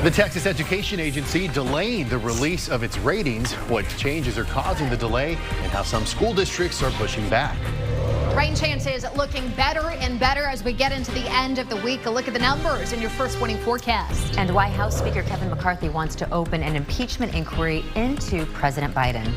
The Texas Education Agency delaying the release of its ratings, what changes are causing the delay, and how some school districts are pushing back. Rain chances looking better and better as we get into the end of the week. A look at the numbers in your first morning forecast. And why House Speaker Kevin McCarthy wants to open an impeachment inquiry into President Biden.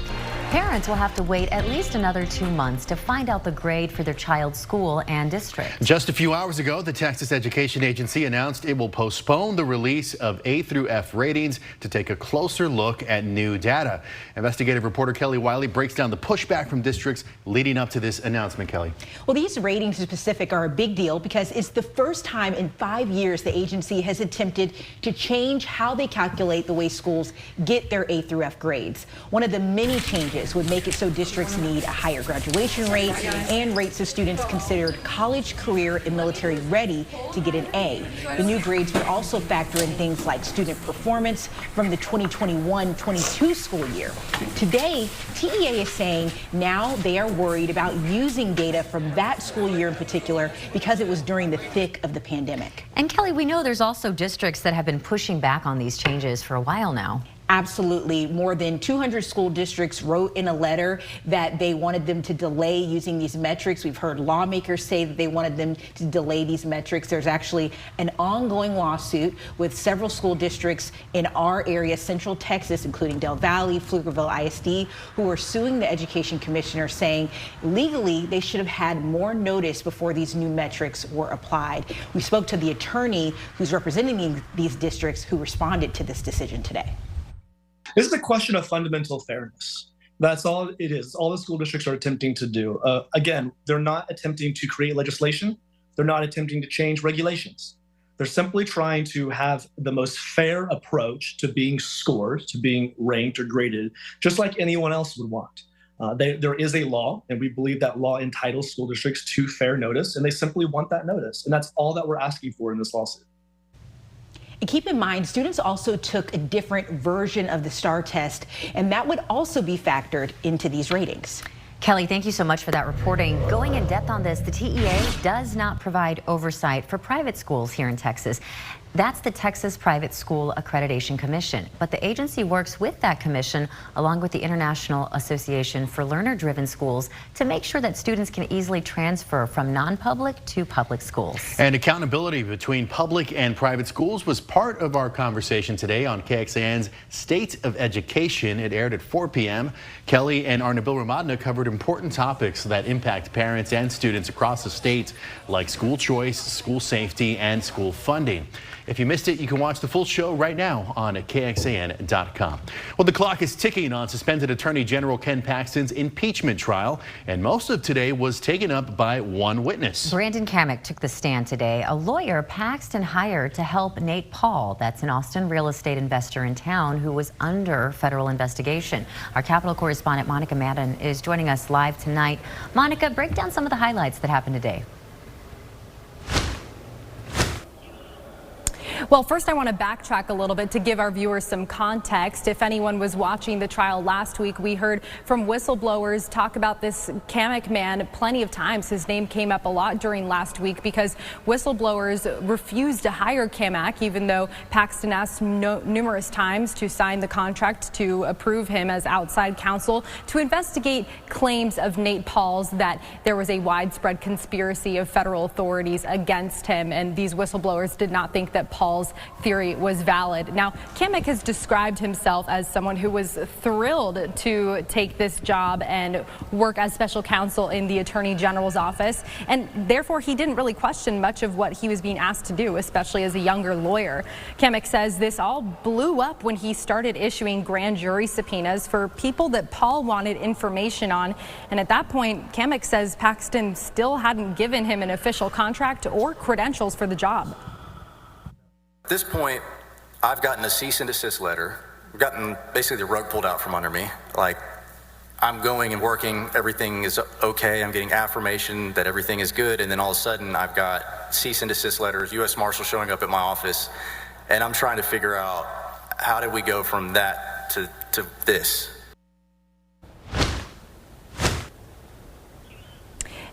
Parents will have to wait at least another 2 months to find out the grade for their child's school and district. Just a few hours ago, the Texas Education Agency announced it will postpone the release of A through F ratings to take a closer look at new data. Investigative reporter Kelly Wiley breaks down the pushback from districts leading up to this announcement. Kelly. Well, these ratings in specific are a big deal because it's the first time in 5 years the agency has attempted to change how they calculate the way schools get their A through F grades. One of the many changes would make it so districts need a higher graduation rate and rates of students considered college, career, and military ready to get an A. The new grades would also factor in things like student performance from the 2021-22 school year. Today, TEA is saying now they are worried about using data from that school year in particular because it was during the thick of the pandemic. And Kelly, we know there's also districts that have been pushing back on these changes for a while now. Absolutely. More than 200 school districts wrote in a letter that they wanted them to delay using these metrics. We've heard lawmakers say that they wanted them to delay these metrics. There's actually an ongoing lawsuit with several school districts in our area, Central Texas, including Del Valle, Pflugerville ISD, who are suing the education commissioner, saying legally they should have had more notice before these new metrics were applied. We spoke to the attorney who's representing these districts who responded to this decision today. This is a question of fundamental fairness. That's all it is. All the school districts are attempting to do. Again, they're not attempting to create legislation. They're not attempting to change regulations. They're simply trying to have the most fair approach to being scored, to being ranked or graded, just like anyone else would want. There is a law, and we believe that law entitles school districts to fair notice, and they simply want that notice. And that's all that we're asking for in this lawsuit. And keep in mind, students also took a different version of the STAR test, and that would also be factored into these ratings. Kelly, thank you so much for that reporting. Going in depth on this, the TEA does not provide oversight for private schools here in Texas. That's the Texas Private School Accreditation Commission. But the agency works with that commission, along with the International Association for Learner-Driven Schools, to make sure that students can easily transfer from non-public to public schools. And accountability between public and private schools was part of our conversation today on KXAN's State of Education. It aired at 4 p.m. Kelly and Arnabil Ramadna covered important topics that impact parents and students across the state, like school choice, school safety, and school funding. If you missed it, you can watch the full show right now on KXAN.com. Well, the clock is ticking on suspended Attorney General Ken Paxton's impeachment trial, and most of today was taken up by one witness. Brandon Kamick took the stand today, a lawyer Paxton hired to help Nate Paul. That's an Austin real estate investor in town who was under federal investigation. Our Capitol correspondent Monica Madden is joining us live tonight. Monica, break down some of the highlights that happened today. Well, first I want to backtrack a little bit to give our viewers some context. If anyone was watching the trial last week, we heard from whistleblowers talk about this Kamick man plenty of times. His name came up a lot during last week because whistleblowers refused to hire Kamick, even though Paxton asked numerous times to sign the contract to approve him as outside counsel to investigate claims of Nate Paul's that there was a widespread conspiracy of federal authorities against him, and these whistleblowers did not think that Paul's theory was valid. Now, Kamick has described himself as someone who was thrilled to take this job and work as special counsel in the Attorney General's office, and therefore he didn't really question much of what he was being asked to do, especially as a younger lawyer. Kamick says this all blew up when he started issuing grand jury subpoenas for people that Paul wanted information on, and at that point, Kamick says Paxton still hadn't given him an official contract or credentials for the job. At this point, I've gotten a cease and desist letter. I've gotten basically the rug pulled out from under me. Like, I'm going and working, everything is okay, I'm getting affirmation that everything is good, and then all of a sudden I've got cease and desist letters, U.S. Marshal showing up at my office, and I'm trying to figure out how did we go from that to this.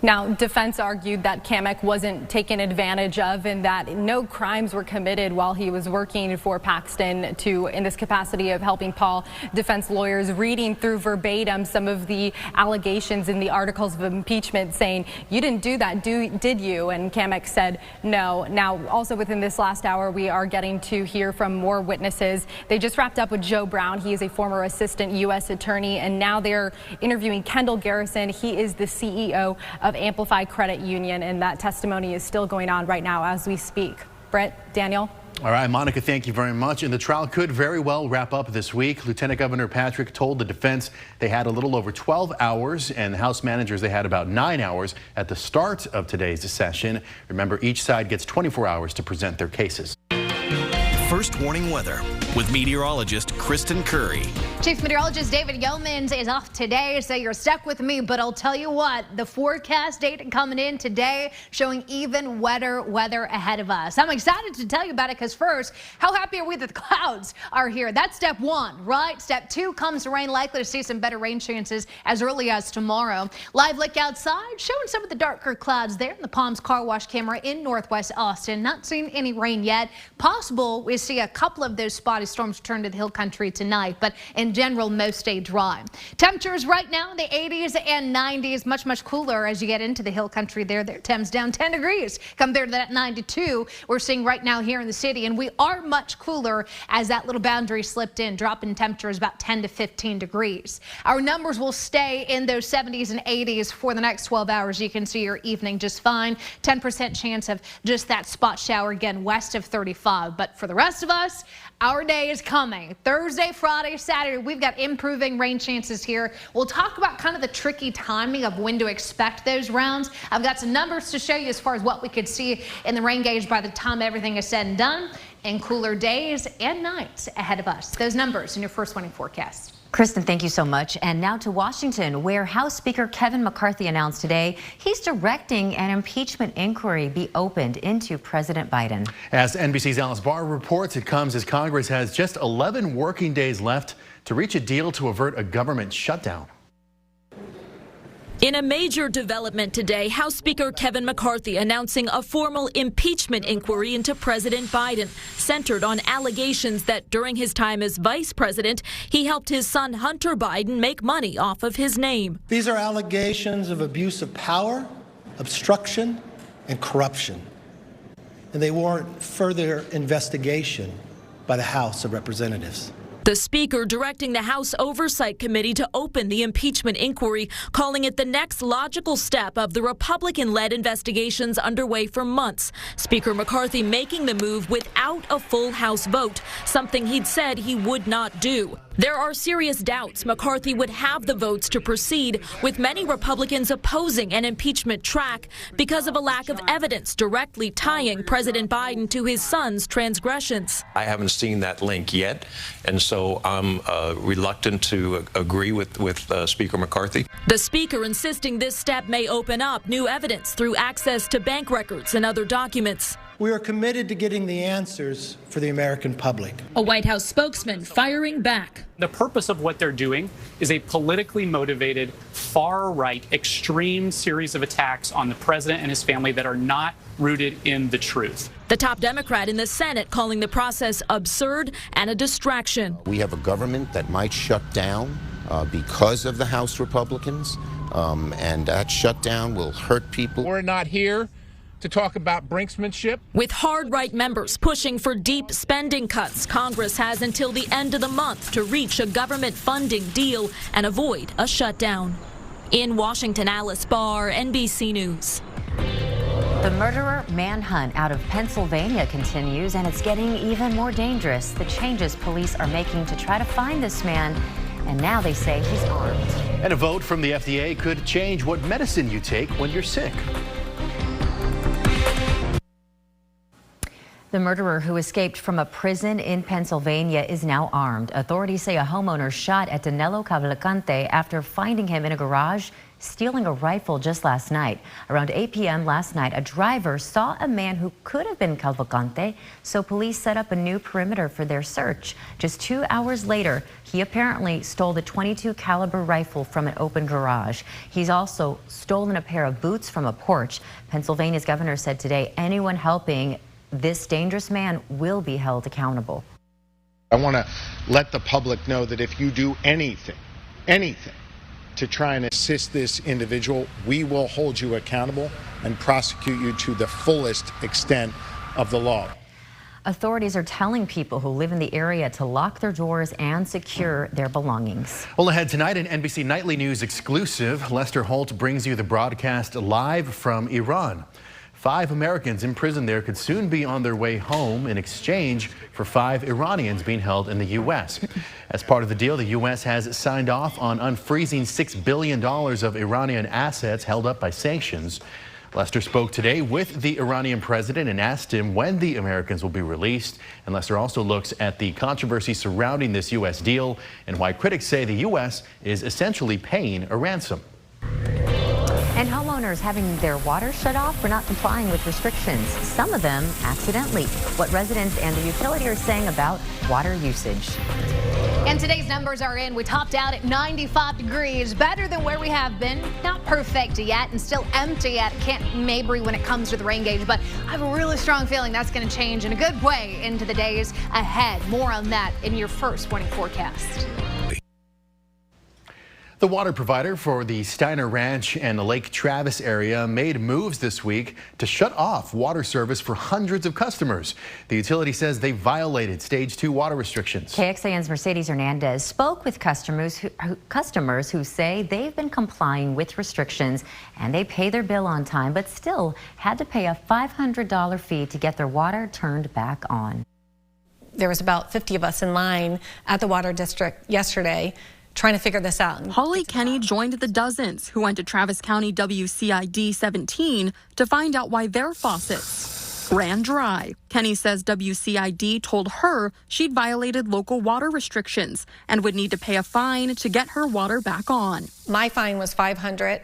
Now, defense argued that Kamek wasn't taken advantage of and that no crimes were committed while he was working for Paxton in this capacity of helping Paul. Defense lawyers reading through verbatim some of the allegations in the articles of impeachment saying, you didn't do that, did you? And Kamek said no. Now, also within this last hour, we are getting to hear from more witnesses. They just wrapped up with Joe Brown. He is a former assistant U.S. attorney, and now they're interviewing Kendall Garrison. He is the CEO of Amplify Credit Union, and that testimony is still going on right now as we speak. Brett, Daniel. All right, Monica, thank you very much. And the trial could very well wrap up this week. Lieutenant Governor Patrick told the defense they had a little over 12 hours, and House managers they had about 9 hours at the start of today's session. Remember, each side gets 24 hours to present their cases. First warning weather with meteorologist Kristen Curry. Chief Meteorologist David Yeomans is off today, so you're stuck with me. But I'll tell you what, the forecast data coming in today showing even wetter weather ahead of us. I'm excited to tell you about it because first, how happy are we that the clouds are here? That's step one, right? Step two comes rain, likely to see some better rain chances as early as tomorrow. Live look outside showing some of the darker clouds there in the Palms car wash camera in northwest Austin. Not seeing any rain yet. Possible we see a couple of those spotty storms return to the hill country tonight, but in general, most stay dry. Temperatures right now in the 80s and 90s, much cooler as you get into the hill country there. Temps down 10 degrees compared to that 92 we're seeing right now here in the city. And we are much cooler as that little boundary slipped in, dropping temperatures about 10 to 15 degrees. Our numbers will stay in those 70s and 80s for the next 12 hours. You can see your evening just fine. 10% chance of just that spot shower again west of 35. But for the rest of us, our day is coming. Thursday, Friday, Saturday, we've got improving rain chances here. We'll talk about kind of the tricky timing of when to expect those rounds. I've got some numbers to show you as far as what we could see in the rain gauge by the time everything is said and done, and cooler days and nights ahead of us. Those numbers in your first warning forecast. Kristen, thank you so much. And now to Washington, where House Speaker Kevin McCarthy announced today he's directing an impeachment inquiry be opened into President Biden. As NBC's Alice Barr reports, it comes as Congress has just 11 working days left to reach a deal to avert a government shutdown. In a major development today, House Speaker Kevin McCarthy announcing a formal impeachment inquiry into President Biden, centered on allegations that during his time as vice president, he helped his son Hunter Biden make money off of his name. These are allegations of abuse of power, obstruction, and corruption, and they warrant further investigation by the House of Representatives. The Speaker directing the House Oversight Committee to open the impeachment inquiry, calling it the next logical step of the Republican-led investigations underway for months. Speaker McCarthy making the move without a full House vote, something he'd said he would not do. There are serious doubts McCarthy would have the votes to proceed, with many Republicans opposing an impeachment track because of a lack of evidence directly tying President Biden to his son's transgressions. I haven't seen that link yet, and so I'm reluctant to agree with Speaker McCarthy. The Speaker insisting this step may open up new evidence through access to bank records and other documents. We are committed to getting the answers for the American public. A White House spokesman firing back. The purpose of what they're doing is a politically motivated, far-right, extreme series of attacks on the president and his family that are not rooted in the truth. The top Democrat in the Senate calling the process absurd and a distraction. We have a government that might shut down because of the House Republicans, and that shutdown will hurt people. We're not here to talk about brinksmanship. With hard right members pushing for deep spending cuts, Congress has until the end of the month to reach a government funding deal and avoid a shutdown. In Washington, Alice Barr, NBC News. The murderer manhunt out of Pennsylvania continues, and it's getting even more dangerous. The changes police are making to try to find this man, and now they say he's armed. And a vote from the FDA could change what medicine you take when you're sick. The murderer who escaped from a prison in Pennsylvania is now armed. Authorities say a homeowner shot at Danilo Cavalcante after finding him in a garage stealing a rifle just last night. Around 8 p.m. last night, a driver saw a man who could have been Cavalcante, so police set up a new perimeter for their search. Just 2 hours later, he apparently stole the .22 caliber rifle from an open garage. He's also stolen a pair of boots from a porch. Pennsylvania's governor said today anyone helping this dangerous man will be held accountable. I want to let the public know that if you do anything to try and assist this individual, we will hold you accountable and prosecute you to the fullest extent of the law. Authorities are telling people who live in the area to lock their doors and secure their belongings. Well, ahead tonight, an NBC Nightly News exclusive. Lester Holt brings you the broadcast live from Iran. 5 Americans imprisoned there could soon be on their way home in exchange for 5 Iranians being held in the U.S. As part of the deal, the U.S. has signed off on unfreezing $6 billion of Iranian assets held up by sanctions. Lester spoke today with the Iranian president and asked him when the Americans will be released. And Lester also looks at the controversy surrounding this U.S. deal and why critics say the U.S. is essentially paying a ransom. And homeowners having their water shut off for not complying with restrictions, some of them accidentally. What residents and the utility are saying about water usage. And today's numbers are in. We topped out at 95 degrees, better than where we have been. Not perfect yet and still empty at Camp Mabry when it comes to the rain gauge, but I have a really strong feeling that's going to change in a good way into the days ahead. More on that in your first morning forecast. The water provider for the Steiner Ranch and the Lake Travis area made moves this week to shut off water service for hundreds of customers. The utility says they violated Stage 2 water restrictions. KXAN's Mercedes Hernandez spoke with customers who say they've been complying with restrictions and they pay their bill on time, but still had to pay a $500 fee to get their water turned back on. There was about 50 of us in line at the water district yesterday trying to figure this out. Holly Kenny joined the dozens who went to Travis County WCID 17 to find out why their faucets ran dry. Kenny says WCID told her she'd violated local water restrictions and would need to pay a fine to get her water back on. My fine was $500.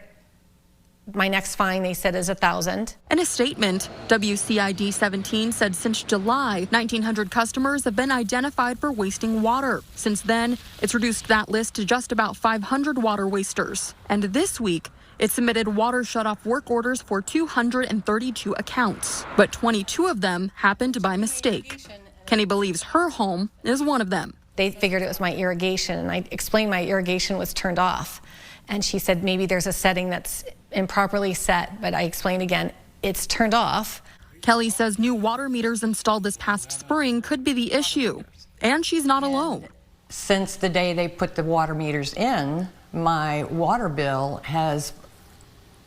My next fine, they said, is $1,000. In a statement, WCID 17 said since July, 1,900 customers have been identified for wasting water. Since then, it's reduced that list to just about 500 water wasters. And this week, it submitted water shutoff work orders for 232 accounts. But 22 of them happened by mistake. Kenny believes her home is one of them. They figured it was my irrigation, and I explained my irrigation was turned off. And she said maybe there's a setting that's improperly set, but I explained again, it's turned off. Kelly says new water meters installed this past spring could be the issue, and she's not alone. Since the day they put the water meters in, my water bill has,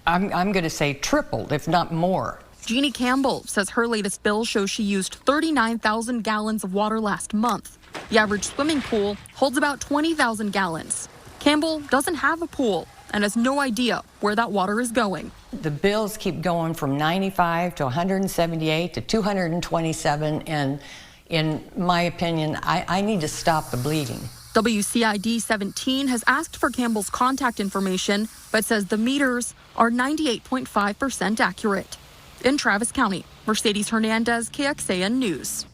I'm going to say tripled, if not more. Jeannie Campbell says her latest bill shows she used 39,000 gallons of water last month. The average swimming pool holds about 20,000 gallons. Campbell doesn't have a pool and has no idea where that water is going. The bills keep going from 95 to 178 to 227, and in my opinion, I need to stop the bleeding. WCID 17 has asked for Campbell's contact information, but says the meters are 98.5% accurate. In Travis County, Mercedes Hernandez, KXAN News.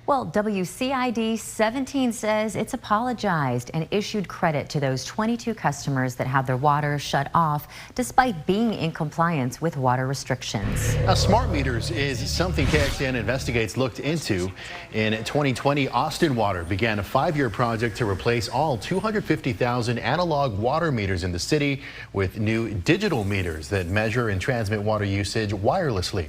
Well, WCID 17 says it's apologized and issued credit to those 22 customers that had their water shut off despite being in compliance with water restrictions. Now, smart meters is something KXAN Investigates looked into. In 2020, Austin Water began a 5-year project to replace all 250,000 analog water meters in the city with new digital meters that measure and transmit water usage wirelessly.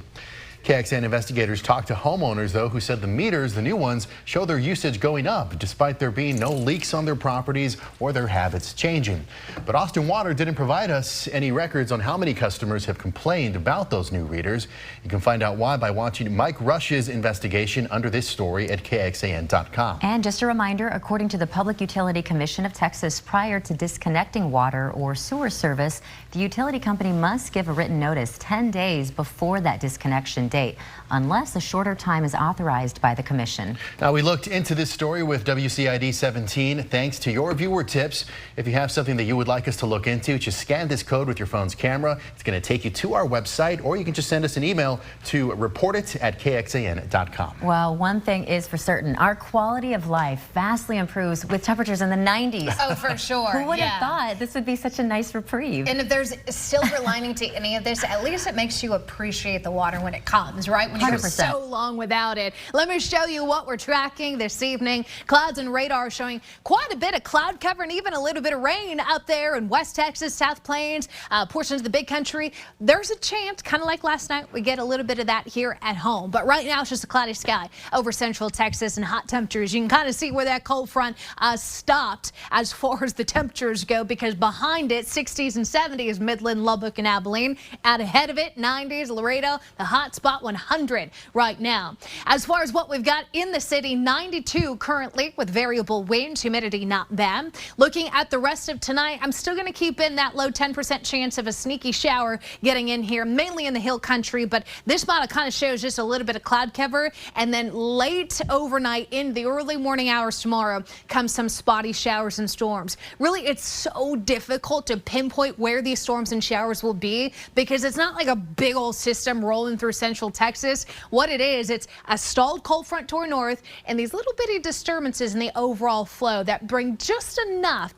KXAN investigators talked to homeowners, though, who said the meters, the new ones, show their usage going up despite there being no leaks on their properties or their habits changing. But Austin Water didn't provide us any records on how many customers have complained about those new readers. You can find out why by watching Mike Rush's investigation under this story at KXAN.com. And just a reminder, according to the Public Utility Commission of Texas, prior to disconnecting water or sewer service, the utility company must give a written notice 10 days before that disconnection expiration date, unless a shorter time is authorized by the commission. Now, we looked into this story with WCID 17 thanks to your viewer tips. If you have something that you would like us to look into, just scan this code with your phone's camera. It's going to take you to our website, or you can just send us an email to reportit@kxan.com. Well, one thing is for certain, our quality of life vastly improves with temperatures in the 90s. Oh, for sure. Who would have thought this would be such a nice reprieve? And if there's a silver lining to any of this, at least it makes you appreciate the water when it comes, right? When you go 100%. so long without it. Let me show you what we're tracking this evening. Clouds and radar showing quite a bit of cloud cover and even a little bit of rain up there in West Texas, South Plains, portions of the big country. There's a chance, kind of like last night, we get a little bit of that here at home. But right now it's just a cloudy sky over central Texas and hot temperatures. You can kind of see where that cold front stopped as far as the temperatures go, because behind it, 60s and 70s, Midland, Lubbock, and Abilene. Out ahead of it, 90s, Laredo, the hot spot 100 right now. As far as what we've got in the city, 92 currently with variable winds, humidity not bad. Looking at the rest of tonight, I'm still going to keep in that low 10% chance of a sneaky shower getting in here, mainly in the hill country, but this model kind of shows just a little bit of cloud cover, and then late overnight in the early morning hours tomorrow comes some spotty showers and storms. Really, it's so difficult to pinpoint where these storms and showers will be because it's not like a big old system rolling through central Texas. What it is, it's a stalled cold front to our north and these little bitty disturbances in the overall flow that bring just enough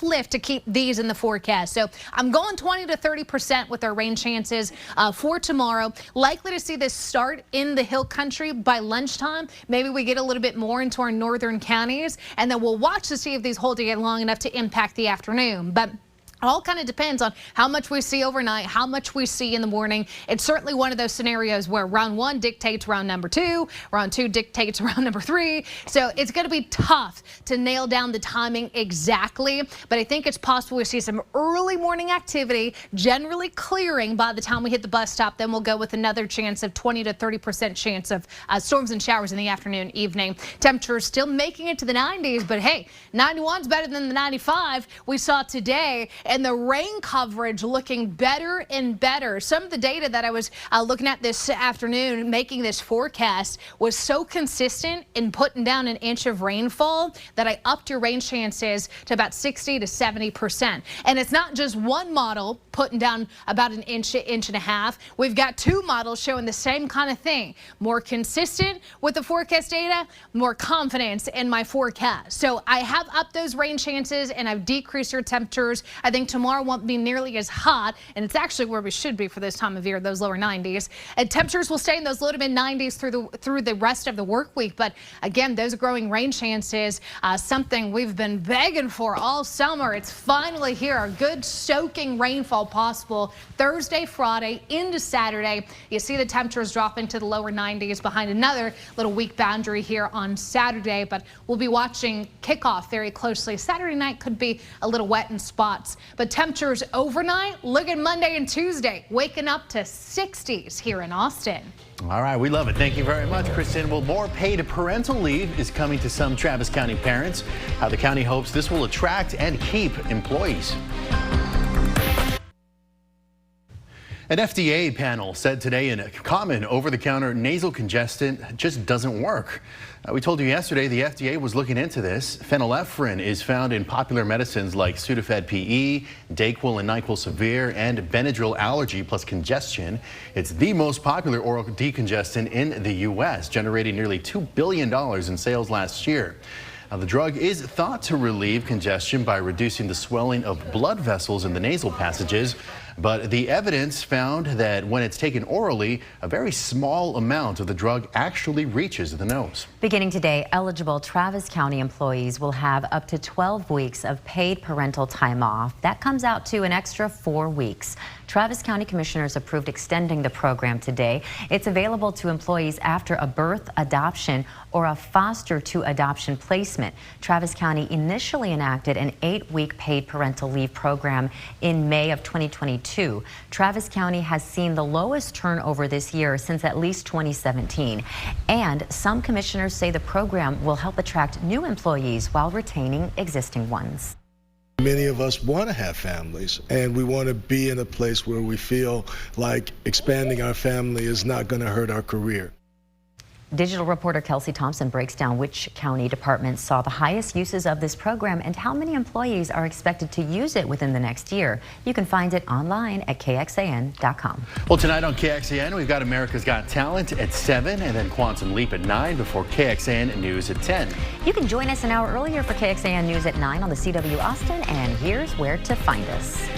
lift to keep these in the forecast. So I'm going 20 to 30% with our rain chances for tomorrow. Likely to see this start in the hill country by lunchtime. Maybe we get a little bit more into our northern counties, and then we'll watch to see if these hold together long enough to impact the afternoon. But it all kind of depends on how much we see overnight, how much we see in the morning. It's certainly one of those scenarios where round one dictates round number two, round two dictates round number three. So it's going to be tough to nail down the timing exactly, but I think it's possible we see some early morning activity generally clearing by the time we hit the bus stop. Then we'll go with another chance of 20 to 30% chance of storms and showers in the afternoon, evening. Temperatures still making it to the 90s, but hey, 91 is better than the 95 we saw today. And the rain coverage looking better and better. Some of the data that I was looking at this afternoon making this forecast was so consistent in putting down an inch of rainfall that I upped your rain chances to about 60 to 70%. And it's not just one model putting down about an inch and a half. We've got two models showing the same kind of thing. More consistent with the forecast data, more confidence in my forecast. So I have upped those rain chances and I've decreased your temperatures. I think tomorrow won't be nearly as hot, and it's actually where we should be for this time of year, those lower 90s. And temperatures will stay in those low to mid 90s through the rest of the work week. But again, those growing rain chances, something we've been begging for all summer. It's finally here. A good soaking rainfall possible Thursday, Friday into Saturday. You see the temperatures dropping to the lower 90s behind another little weak boundary here on Saturday, but we'll be watching kickoff very closely. Saturday night could be a little wet in spots. But temperatures overnight, look at Monday and Tuesday, waking up to 60s here in Austin. All right, we love it. Thank you very much, Kristen. Well, more paid parental leave is coming to some Travis County parents. How the county hopes this will attract and keep employees. An FDA panel said today a common over-the-counter nasal congestant just doesn't work. We told you yesterday the FDA was looking into this. Phenylephrine is found in popular medicines like Sudafed PE, Dayquil and NyQuil Severe, and Benadryl Allergy plus Congestion. It's the most popular oral decongestant in the U.S., generating nearly $2 billion in sales last year. Now, the drug is thought to relieve congestion by reducing the swelling of blood vessels in the nasal passages, but the evidence found that when it's taken orally, a very small amount of the drug actually reaches the nose. Beginning today, eligible Travis County employees will have up to 12 weeks of paid parental time off. That comes out to an extra 4 weeks. Travis County commissioners approved extending the program today. It's available to employees after a birth, adoption, or a foster to adoption placement. Travis County initially enacted an 8-week paid parental leave program in May of 2022. Travis County has seen the lowest turnover this year since at least 2017. And some commissioners say the program will help attract new employees while retaining existing ones. Many of us want to have families, and we want to be in a place where we feel like expanding our family is not going to hurt our career. Digital reporter Kelsey Thompson breaks down which county departments saw the highest uses of this program and how many employees are expected to use it within the next year. You can find it online at KXAN.com. Well, tonight on KXAN, we've got America's Got Talent at 7 and then Quantum Leap at 9 before KXAN News at 10. You can join us an hour earlier for KXAN News at 9 on the CW Austin, and here's where to find us.